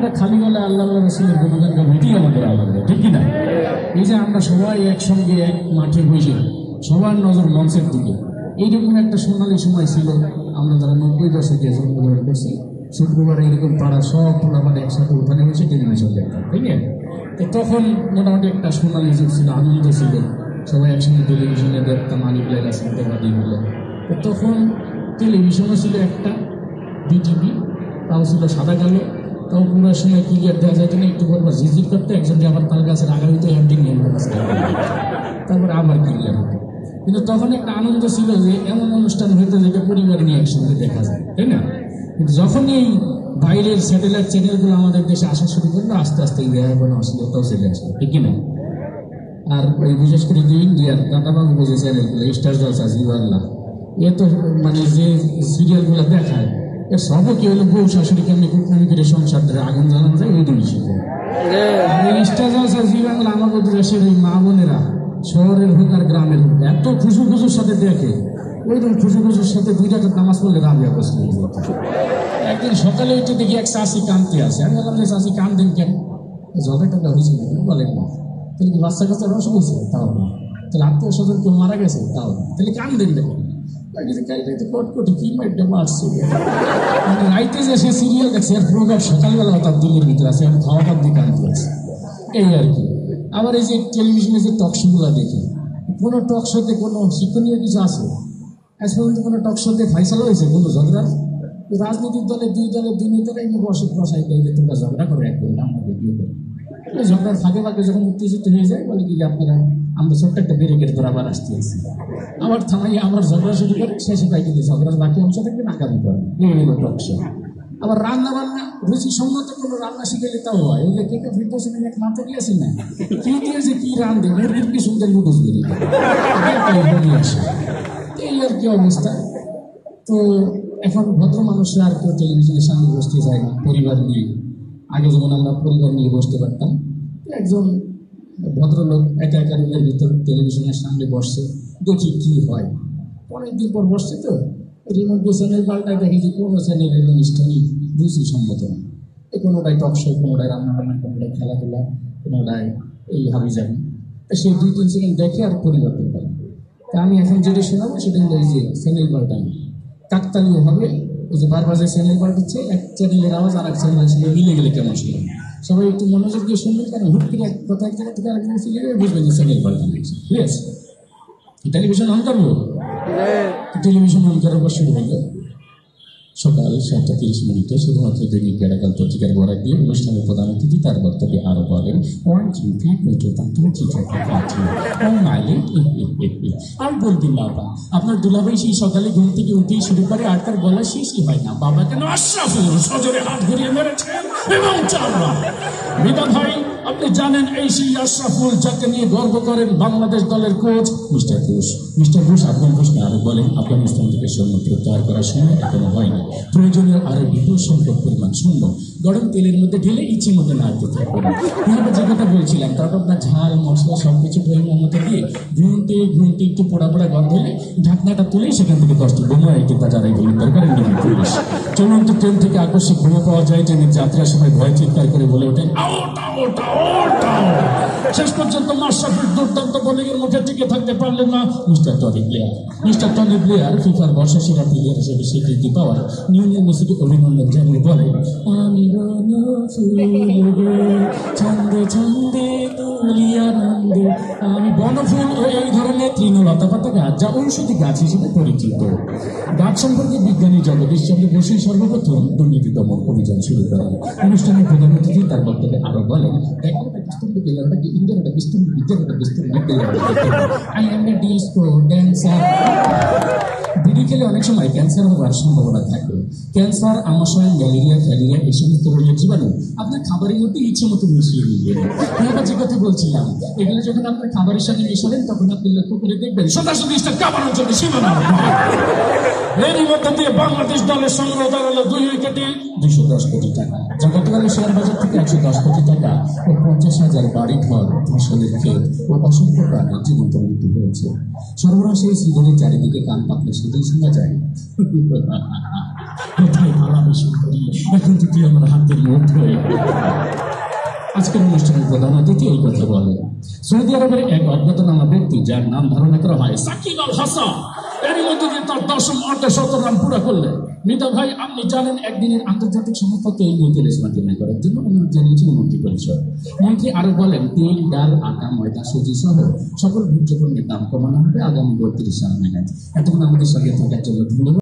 আমরা খালি গলা আল্লাহ রাসূলের গুণগান গাবো, এটাই আমাদের আনন্দ, ঠিক কিনা? এই যে আমরা সবাই একসঙ্গে এক মাঠে বসে সবার নজর মঞ্চের দিকে, এইরকম একটা সোনালী সময় ছিল। আমরা যারা 90 দশকে জন্মগ্রহণ করছি, শুক্রবারে এরকম পাড়া সব পোলাপাড়া একসাথে ওখানে বসে টেলিভিশন দেখতাম, ঠিক আছে? তো তখন মোটামুটি একটা সোনালী যুগ ছিল, আনন্দ ছিল, সবাই একসঙ্গে টেলিভিশনে দেখতাম আলিপুরের রাস্তাতে বাদিগুলো। তো তখন টেলিভিশনও ছিল একটা, বিটিভি, তাও ছিল সাদা কালো, তাও পুরো সময় ক্লিয়ার দেওয়া যায় না, একটু পরপর ঝিঝির করতে একজনকে আবার তাল গাছের আগামীতে হ্যান্ডিং নিয়ে তারপরে আবার ক্লিয়ার হতো। কিন্তু তখন একটা আনন্দ ছিল যে এমন অনুষ্ঠান হইতো যেটা পরিবার নিয়ে একসঙ্গে দেখা যায়, তাই না? কিন্তু যখন এই বাইরের স্যাটেলাইট চ্যানেলগুলো আমাদের দেশে আসা শুরু করলো, আস্তে আস্তে এই ব্যবহার অশ্লীলতাও চলে আসলো, ঠিক কিনা? আর ওই বিশেষ করে যে ইন্ডিয়ার দাদাবাবু যে চ্যানেলগুলো, স্টার জলসা, জি বাংলা, এ তো মানে যে সিরিয়ালগুলো দেখায়, এর সবও কি হলো বউ শাশুড়িকে আমি কুটনামি করে সংসার ধরে আগুন জ্বালানো যায়, ওই দিনই শিখে। স্টার জলসা, জি বাংলা আমাদের দেশের ওই মা বোনেরা শহরের হোক আর গ্রামের হোক এত খুশু খুশুর সাথে দেখে, ওই দিন খুশু খুশুর সাথে 2 টাকার নামাজ পড়লে রাবিয়া বসলে। একদিন সকালে উঠে দেখি এক চাষি কানতে আসে, আমি বললাম যে চাষি কানতেন কেন? জলের টাকা হয়েছে বলেন না, তাহলে কি বাচ্চা কাচ্চার রস হয়েছে? তাও না। তাহলে আত্মীয় স্বজন কেউ মারা গেছে? তাও না। তাহলে কানদেন দেখেন কটকটি কি মাইটটা মারছে, মানে রাইতে যে সে সিরিয়াল দেখছে আর প্রোগ্রাম সকালবেলা তার দিনের ভিতরে আছে, আমি খাওয়াটার দিকে আনতে আছে, এই আর কি। আবার এই যে টেলিভিশনে যে টক শোগুলো দেখি, কোনো টক শোতে কোনো শিক্ষণীয় কিছু আছে? আজ পর্যন্ত কোনো টক শোতে ফাইসালা হয়েছে কোনো ঝগড়া? রাজনৈতিক দলের 2 দলের 2 নেতারা এনে বসাই দেয় যে তোমরা ঝগড়া করো, একদম আমরা ভিডিও করি। ঝগড়ার ফাঁকে ফাঁকে যখন উত্তেজিত হয়ে যায় বলে কি আপনারা আমরা ছোট্ট একটা ব্যারিকেড ধরে আবার আসতে আসছি, আবার থামাই আমার ঝগড়া শুরু করে, শেষে পাই কিন্তু ঝগড়ার বাকি অংশ থাকবে আগামী করে এগুলো টক শো। আবার রান্না বান্না রুচি সম্মত কোনো রান্না শিখেলে তাও হয়, ওই যে কেকে ফিরতেছেন এক মাথা দিয়েছেন না, কি দিয়েছে কি রান্ধে মুরগির কি সুন্দর লুডুস বেরিয়ে আসে, এই আর কি অবস্থা। তো এখন ভদ্র মানুষরা আর কেউ টেলিভিশনের সামনে বসতে চায় না পরিবার নিয়ে। আগে যেমন আমরা পরিবার নিয়ে বসতে পারতাম, একজন ভদ্রলোক একা একা রুমের ভিতর টেলিভিশনের সামনে বসছে, দেখি কি হয়। অনেকদিন পর বসছে তো রিমোট দিয়ে চ্যানেল পাল্টায় দেখে যে কোনো চ্যানেলের অনুষ্ঠানই রুচি সম্মত না, কোনোটাই টক শো, কোনোটাই রান্নাবান্না, কোনোটাই খেলাধুলা, কোনোটাই এই হাবি যাবি। সে 2-3 সেকেন্ড দেখে আর পরিবর্তন করে। তা আমি এখন যেটা শোনাবো সেটা হলো এই যে চ্যানেল পাল্টানো কাকতালীয় হবে, ওই যে বারবার যে চ্যানেল পাল্টাচ্ছে, এক চ্যানেলের আওয়াজ আর এক চ্যানেলের সঙ্গে মিলে গেলে কেমন শুনবে, সবাই একটু মনোযোগ দিয়ে শুনবেন, কারণ হুট করে এক কথা এক জায়গা থেকে আরেকজন ফিরে গেলে বুঝবেন যে চ্যানেল পাল্টানো হয়েছে, ঠিক আছে? টেলিভিশন অন করবো, টেলিভিশন অন করার পর শুরু হলো সকাল 7:30 শুধুমাত্র দৈনিক ক্যারাকাল পত্রিকার বরাদ দিয়ে অনুষ্ঠানের প্রধান অতিথি তার বক্তব্যে আরো বলেন, আর বলবেন বাবা আপনার দুলাভাই সেই সকালে ঘুম থেকে উঠেই শুরু করে আর তার গলা শেষই হয় না, বাবা কেন আশরাফুল সজোরে হাত ঘুরিয়ে মেরেছেন এবং চাররা। বিদা ভাই আপনি জানেন এই সেই আশরাফুল যাকে নিয়ে গর্ব করেন বাংলাদেশ দলের coach mister Ghosh. Mister Ghosh Afghan ঘোষণা আরো বলেন, আফগানিস্তান থেকে সৈন্য প্রত্যাহার করার সময় এখনো হয়নি, প্রয়োজনীয় আরো বিপুল সংখ্যক পরিমাণ শূন্য গরম তেলের মধ্যে ঢেলে ইচ্ছে মতো নাড়তে থাকবেন। যে কথা বলছিলাম, তারপর আপনার ঝাল মশলা সবকিছু পরিমাণ মতো দিয়ে ঘুমতে একটু পোড়া পোড়া গন্ধ হলে ঢাকনাটা তুলেই সেখান থেকে 10টি বোমা একটি তাজারাই গ্রেপ্তার করেন নিয়ম পুলিশ। চলন্ত ট্রেন থেকে আকস্মিক বোমা পাওয়া যায়, ট্রেনের যাত্রার সময় ভয় চিৎকার করে বলে ওঠেন শেষ পর্যন্ত মাশরাফির দুর্দান্ত বোলিংয়ের মুখে টিকে থাকতে পারলেন না মিস্টার টনি ব্লেয়ার ফিফার বর্ষসেরা প্লেয়ার হিসেবে স্বীকৃতি পাওয়ার লিওনেল মেসিকে অভিনন্দন জানিয়ে বলেন, আমি ছন্দে ছন্দে তুলিয়ানন্দে, আমি বনফুল ও এই ধরনের তৃণলতা পাতা গাছ যা ঔষধি গাছ হিসেবে পরিচিত। গাছ সম্পর্কে বিজ্ঞানী জগদীশ চন্দ্র বসুই সর্বপ্রথম দুর্নীতি দমন অভিযান শুরু করেন। অনুষ্ঠানের প্রধান অতিথি তার বক্তব্যে আরো বলেন, বিড়ি খেলে অনেক সময় ক্যান্সার হওয়ার সম্ভাবনা থাকে। ক্যান্সার, আমাশয়, ম্যালেরিয়া, ফ্যালেরিয়া এই সমস্ত রোগের জীবাণু আপনার খাবারের মধ্যে ইচ্ছে মতো মিশিয়ে নিবেন। আমরা যে কথা বলছিলাম, এগুলো যখন আপনার খাবারের সঙ্গে মিশাবেন তখন আপনি লক্ষ্য করে দেখবেন সোজাসুজি কামানোর জন্য সীমানা। এরই মধ্যে দিয়ে বাংলাদেশ দলের সংগ্রহ দাঁড়ালো 2 উইকেটে 210 কোটি টাকা, যা গতকালের শেয়ার বাজার থেকে 110 কোটি টাকা ও 50,000 বাড়ি ঘর, ফসলের ক্ষেত ও অসংখ্য প্রাণীর জীবন্ত মৃত্যু হয়েছে। সর্বনাশ এই সিজনের চারিদিকে কান পাতলে সেটাই শোনা যায়। কোথায় মালা বেশি করি, এখন তো তুই আমার হাতের মধ্যে। আজকের অনুষ্ঠানের প্রধান অতিথি এই কথা বলে। সৌদি আরবের এক অজ্ঞাতনামা ব্যক্তি যার নাম ধারণা করা হয় সাকিব আল হাসান, এরই মধ্যে দিয়ে তার 10ম অর্ধে 70 রান পুরা করলেন। মিতা ভাই, আপনি জানেন একদিনের আন্তর্জাতিক সংস্থাকে এই মন্ত্রী রেশমাকে করার জন্য অনুরোধ জানিয়েছেন মন্ত্রী পরিষদ। মন্ত্রী আরো বলেন, তেল, ডাল, আটা, ময়দা, সুজি সহ সকল ভোজ্য পণ্যের দাম কমানো হবে আগামী 32 সাল নাগাদ। এতক্ষণ আমাদের সঙ্গে থাকার জন্য ধন্যবাদ।